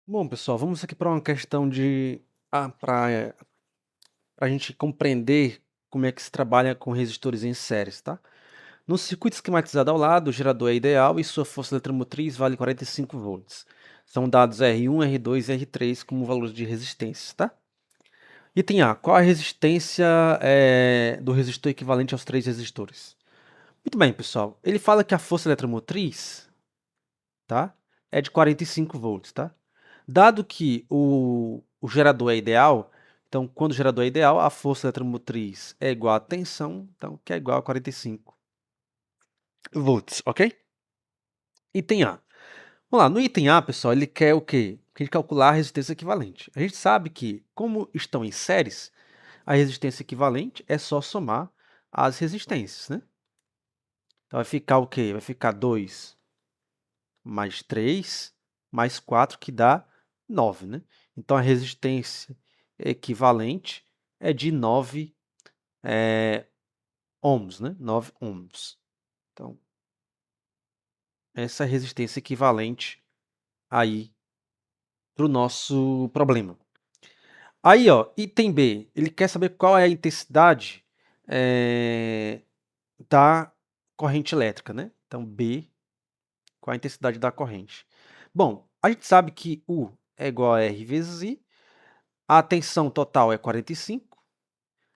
Bom, pessoal, vamos aqui para uma questão de para a gente compreender como é que se trabalha com resistores em séries, tá? No circuito esquematizado ao lado, o gerador é ideal e sua força eletromotriz vale 45 volts. São dados R1, R2 e R3 como valores de resistência, tá? Item A. Qual a resistência do resistor equivalente aos três resistores? Muito bem, pessoal. Ele fala que a força eletromotriz, tá, é de 45 volts, tá? Dado que o gerador é ideal, então quando o gerador é ideal, a força eletromotriz é igual à tensão, então que é igual a 45 volts, ok? Item A. Vamos lá, no item A, pessoal, ele quer o quê? Quer calcular a resistência equivalente. A gente sabe que, como estão em séries, a resistência equivalente é só somar as resistências, né? Então vai ficar o quê? Vai ficar 2 mais 3 mais 4, que dá 9, né? Então a resistência equivalente é de 9 ohms, né? 9 ohms. Então, essa é a resistência equivalente aí para o nosso problema. Aí, ó, item B, ele quer saber qual é a intensidade da corrente elétrica, né? Então, B, qual é a intensidade da corrente? Bom, a gente sabe que U é igual a R vezes I, a tensão total é 45,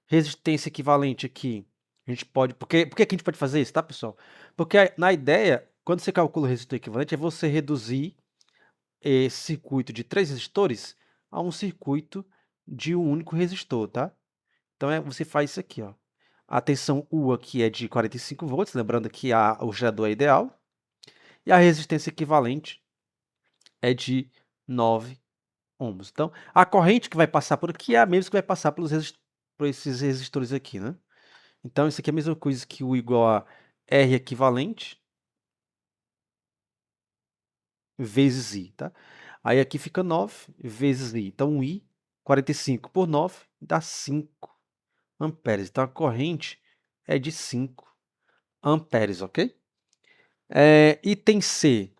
resistência equivalente aqui, a gente pode... Por que que a gente pode fazer isso, tá, pessoal? Porque na ideia, quando você calcula o resistor equivalente, é você reduzir esse circuito de 3 resistores a um circuito de um único resistor, tá? Então, você faz isso aqui, ó. A tensão U aqui é de 45 volts, lembrando que o gerador é ideal, e a resistência equivalente é de 9 ohms. Então, a corrente que vai passar por aqui é a mesma que vai passar por esses resistores aqui, né? Então, isso aqui é a mesma coisa que U igual a R equivalente vezes I, tá? Aí aqui fica 9 vezes I. Então, I, 45 por 9, dá 5 amperes. Então, a corrente é de 5 amperes, ok? Item C.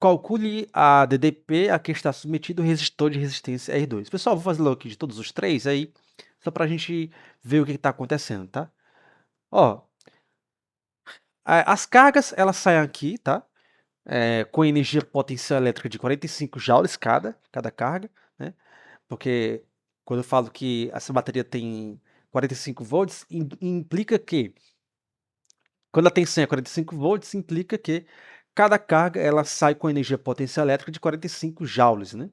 Calcule a DDP a que está submetido o resistor de resistência R2. Pessoal, vou fazer logo aqui de todos os três aí, só para a gente ver o que está acontecendo, tá? Ó, as cargas, elas saem aqui, tá? Com energia potencial elétrica de 45 joules cada carga, né? Porque quando eu falo que essa bateria tem 45 volts, implica que, quando a tensão é 45 volts, implica que cada carga ela sai com energia potencial elétrica de 45 joules, né?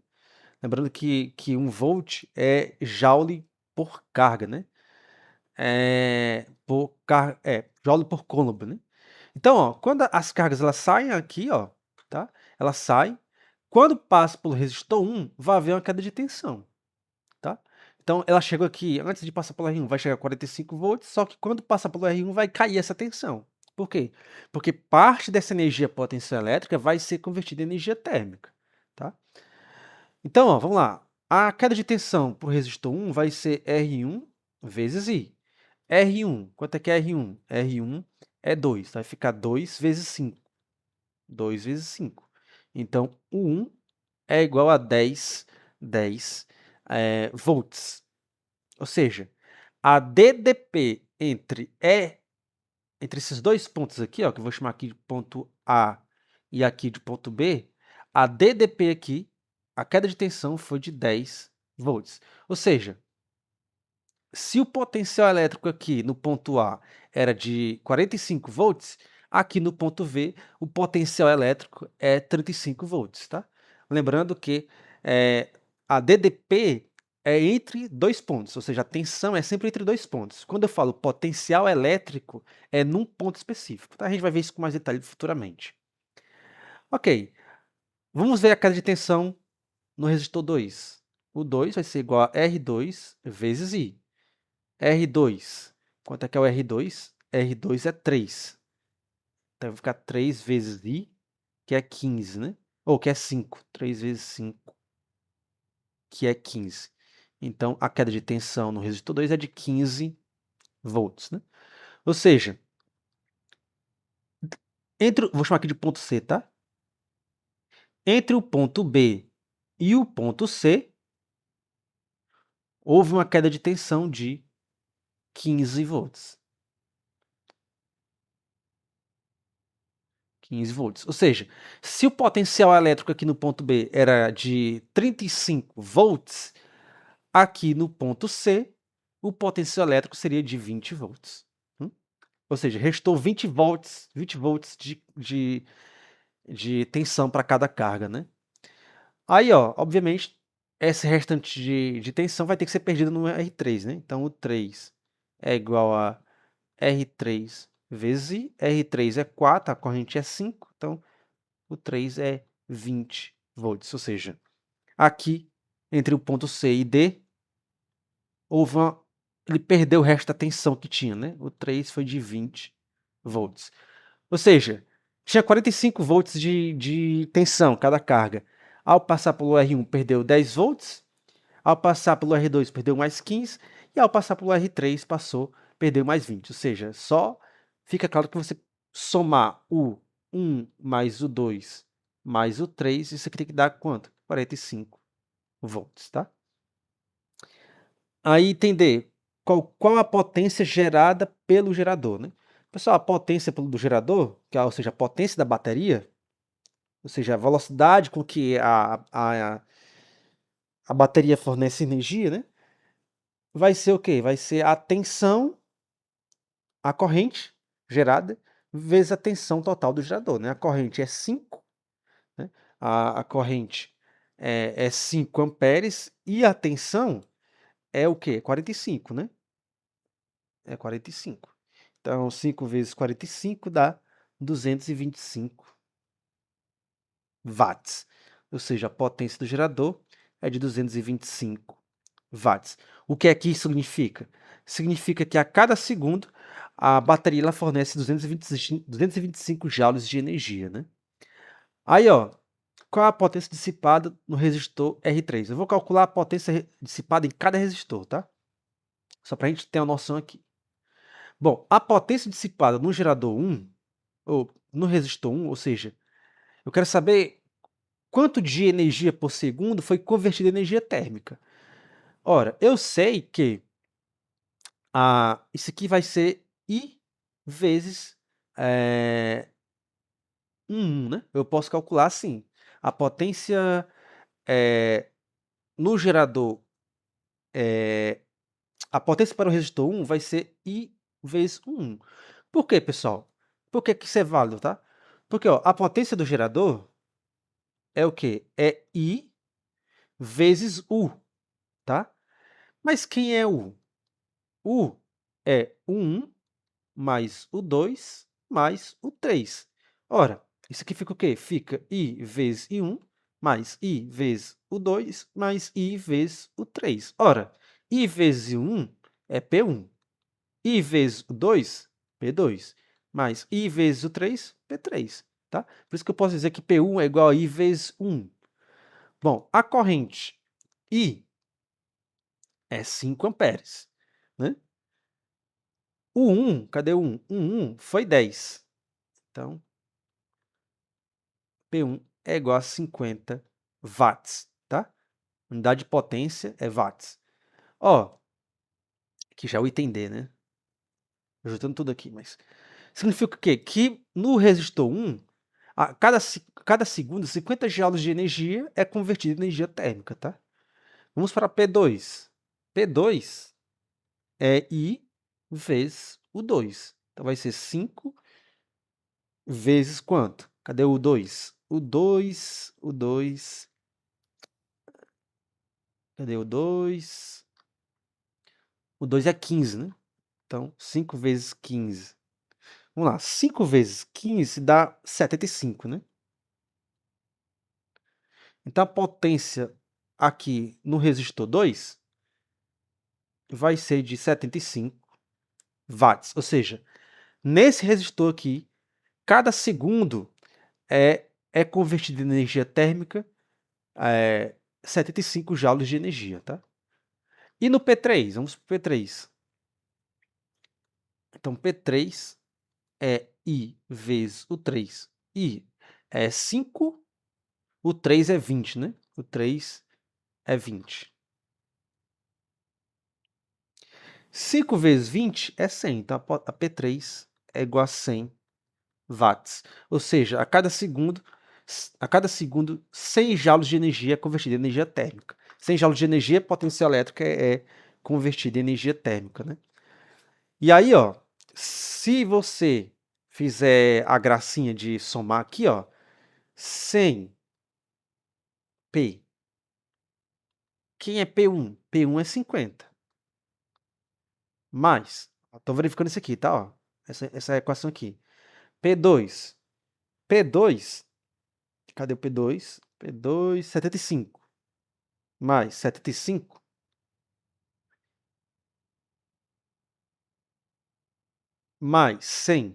Lembrando que 1 volt é joule por carga, né? Joule por coulomb, né? Então, ó, quando as cargas elas saem aqui, ó, tá? Elas saem. Quando passa pelo resistor 1, vai haver uma queda de tensão, tá? Então, ela chegou aqui, antes de passar pelo R1, vai chegar a 45 volts, só que quando passa pelo R1 vai cair essa tensão. Por quê? Porque parte dessa energia potencial elétrica vai ser convertida em energia térmica, tá? Então, ó, vamos lá. A queda de tensão por resistor 1 vai ser R1 vezes I. R1, quanto é que é R1? R1 é 2, vai ficar 2 vezes 5. 2 vezes 5. Então, o 1 é igual a 10 volts. Ou seja, a DDP entre esses dois pontos aqui, ó, que eu vou chamar aqui de ponto A e aqui de ponto B, a DDP aqui, a queda de tensão foi de 10 volts. Ou seja, se o potencial elétrico aqui no ponto A era de 45 volts, aqui no ponto V o potencial elétrico é 35 volts, tá? Lembrando que a DDP é entre dois pontos, ou seja, a tensão é sempre entre dois pontos. Quando eu falo potencial elétrico, é num ponto específico, tá? A gente vai ver isso com mais detalhe futuramente. Ok, vamos ver a queda de tensão no resistor 2. O 2 vai ser igual a R2 vezes I. R2, quanto é que é o R2? R2 é 3. Então vai ficar 3 vezes I, que é 15, né? Ou que é 5. 3 vezes 5, que é 15. Então a queda de tensão no resistor 2 é de 15 volts, né? Ou seja, vou chamar aqui de ponto C, tá? entre o ponto B e o ponto C, houve uma queda de tensão de 15 volts. 15 volts. Ou seja, se o potencial elétrico aqui no ponto B era de 35 volts, aqui no ponto C, o potencial elétrico seria de 20 volts. Ou seja, restou 20 volts de tensão para cada carga, né? Aí, ó, obviamente, esse restante de tensão vai ter que ser perdido no R3, né? Então, o 3 é igual a R3 vezes I. R3 é 4, a corrente é 5, então o 3 é 20 volts. Ou seja, aqui, entre o ponto C e D, ele perdeu o resto da tensão que tinha, né? O 3 foi de 20 volts. Ou seja, tinha 45 volts de tensão cada carga. Ao passar pelo R1, perdeu 10 volts. Ao passar pelo R2, perdeu mais 15. E ao passar pelo R3, perdeu mais 20. Ou seja, só fica claro que você somar o 1 mais o 2 mais o 3, isso aqui tem que dar quanto? 45 volts, tá? Aí entender qual a potência gerada pelo gerador, né? Pessoal, a potência do gerador, ou seja, a potência da bateria, ou seja, a velocidade com que a bateria fornece energia, né? Vai ser o quê? Vai ser a tensão, a corrente gerada, vezes a tensão total do gerador, né? A corrente é 5, né? A corrente é 5 amperes e a tensão é o quê? 45, né? É 45. Então, 5 vezes 45 dá 225 watts. Ou seja, a potência do gerador é de 225 watts. O que é que isso significa? Significa que a cada segundo a bateria ela fornece 225 joules de energia, né? Aí, ó, qual é a potência dissipada no resistor R3? Eu vou calcular a potência dissipada em cada resistor, tá? Só para a gente ter uma noção aqui. Bom, a potência dissipada no gerador 1, ou no resistor 1, ou seja, eu quero saber quanto de energia por segundo foi convertida em energia térmica. Ora, eu sei que isso aqui vai ser I vezes 1, né? Eu posso calcular assim, a potência no gerador, a potência para o resistor 1 vai ser I vezes 1. Por quê, pessoal? Por que isso é válido, tá? Porque ó, a potência do gerador é o quê? É I vezes U, tá? Mas quem é U? U é o 1 mais o 2 mais o 3. Ora, isso aqui fica o quê? Fica I vezes I1 mais I vezes o 2 mais I vezes o 3. Ora, I vezes I1 é P1. I vezes o 2, P2. Mais I vezes o 3, P3. Tá? Por isso que eu posso dizer que P1 é igual a I vezes 1. Bom, a corrente I é 5 amperes. Né? O 1, cadê o 1? O 1 foi 10. Então, P1 é igual a 50 watts, tá? Unidade de potência é watts. Ó, aqui já é o item D, né? Juntando tudo aqui, mas significa o quê? Que no resistor 1, cada segundo, 50 joules de energia é convertida em energia térmica, tá? Vamos para P2. P2 é I vezes o 2. Então, vai ser 5 vezes quanto? Cadê o 2? Cadê o 2? O 2 é 15, né? Então, 5 vezes 15. Vamos lá, 5 vezes 15 dá 75, né? Então, a potência aqui no resistor 2 vai ser de 75 watts. Ou seja, nesse resistor aqui, cada segundo é convertido em energia térmica 75 joules de energia, tá? E no P3? Vamos para o P3. Então, P3 é I vezes o 3. I é 5, O 3 é 20, né? O 3 é 20. 5 vezes 20 é 100, então a P3 é igual a 100 watts. Ou seja, a cada segundo 100 joules de energia é convertida em energia térmica. 100 joules de energia, potência elétrica é convertida em energia térmica, né? E aí, ó, se você fizer a gracinha de somar aqui, ó, 100 P. Quem é P1? P1 é 50. Mais, estou verificando isso aqui, tá? Ó, essa equação aqui. P2. P2, cadê o P2? P2, 75. Mais 75. Mais 100.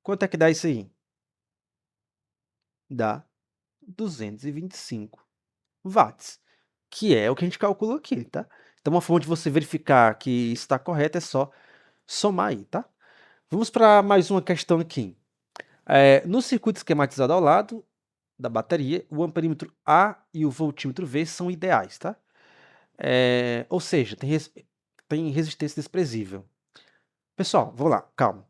Quanto é que dá isso aí? Dá 225 watts, que é o que a gente calculou aqui, tá? Então, uma forma de você verificar que isso está correto é só somar aí, tá? Vamos para mais uma questão aqui. No circuito esquematizado ao lado da bateria, o amperímetro A e o voltímetro V são ideais, tá? Ou seja, tem resistência desprezível. Pessoal, vamos lá, calma.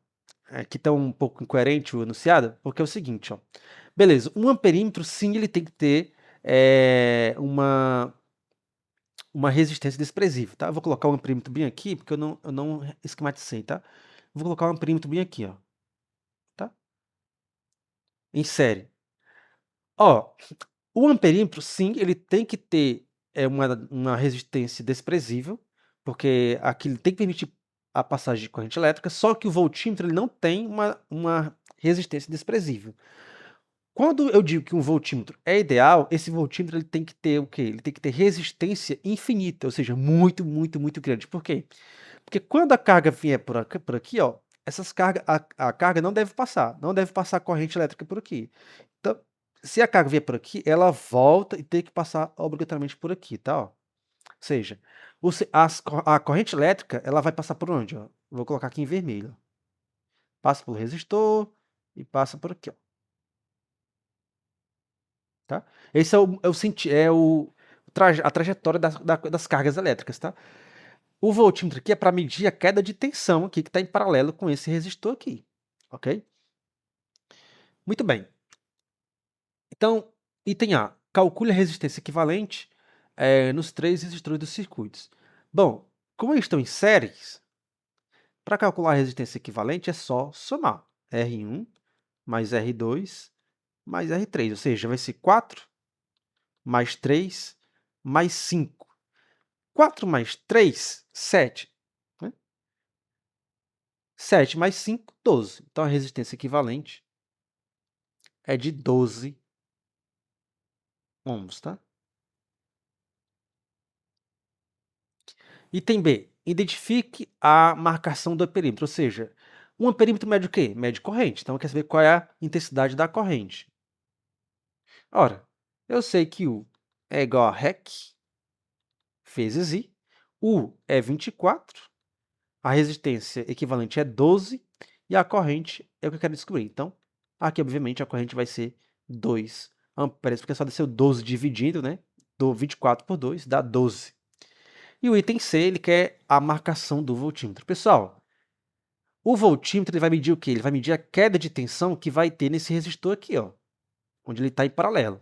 Aqui está um pouco incoerente o enunciado, porque é o seguinte, ó. Beleza, um amperímetro, sim, ele tem que ter uma resistência desprezível, tá? Eu vou colocar o amperímetro bem aqui, porque eu não esquematizei, tá? Vou colocar o amperímetro bem aqui, ó. Tá? Em série. Ó, o amperímetro, sim, ele tem que ter uma resistência desprezível, porque aquilo tem que permitir a passagem de corrente elétrica, só que o voltímetro ele não tem uma resistência desprezível. Quando eu digo que um voltímetro é ideal, esse voltímetro ele tem que ter o quê? Ele tem que ter resistência infinita, ou seja, muito, muito, muito grande. Por quê? Porque quando a carga vier por aqui, ó, a carga não deve passar corrente elétrica por aqui. Então, se a carga vier por aqui, ela volta e tem que passar obrigatoriamente por aqui, tá? Ó. Ou seja, a corrente elétrica ela vai passar por onde? Ó? Vou colocar aqui em vermelho. Passa pelo resistor e passa por aqui, ó. Tá? Esse a trajetória das cargas elétricas, tá? O voltímetro aqui é para medir a queda de tensão aqui que está em paralelo com esse resistor aqui, ok? Muito bem. Então, item A, calcule a resistência equivalente nos 3 resistores dos circuitos. Bom, como eles estão em séries, para calcular a resistência equivalente é só somar R1 mais R2 mais R3, ou seja, vai ser 4 mais 3 mais 5. 4 mais 3, 7. Né? 7 mais 5, 12. Então, a resistência equivalente é de 12 ohms, tá? Item B. Identifique a marcação do perímetro, ou seja, um amperímetro mede o quê? Mede corrente. Então, quer saber qual é a intensidade da corrente. Ora, eu sei que U é igual a REC vezes I. U é 24, a resistência equivalente é 12 e a corrente é o que eu quero descobrir. Então, aqui, obviamente, a corrente vai ser 2 amperes, porque só desceu 12 dividindo, né? Do 24 por 2 dá 12. E o item C, ele quer a marcação do voltímetro. Pessoal, o voltímetro ele vai medir o quê? Ele vai medir a queda de tensão que vai ter nesse resistor aqui, ó, onde ele está em paralelo,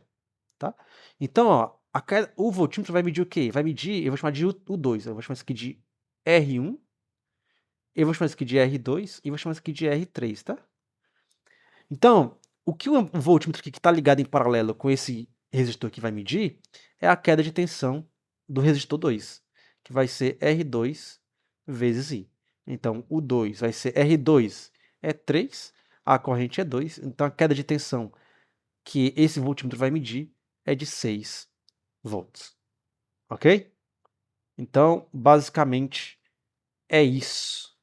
tá? Então, ó, o voltímetro vai medir o quê? Vai medir, eu vou chamar de U2, eu vou chamar isso aqui de R1, eu vou chamar isso aqui de R2 e vou chamar isso aqui de R3, tá? Então, o que o voltímetro aqui que está ligado em paralelo com esse resistor que vai medir é a queda de tensão do resistor 2, que vai ser R2 vezes I. Então, o 2 vai ser R2 é 3, a corrente é 2, então a queda de tensão que esse voltímetro vai medir é de 6 volts. Ok? Então, basicamente, é isso.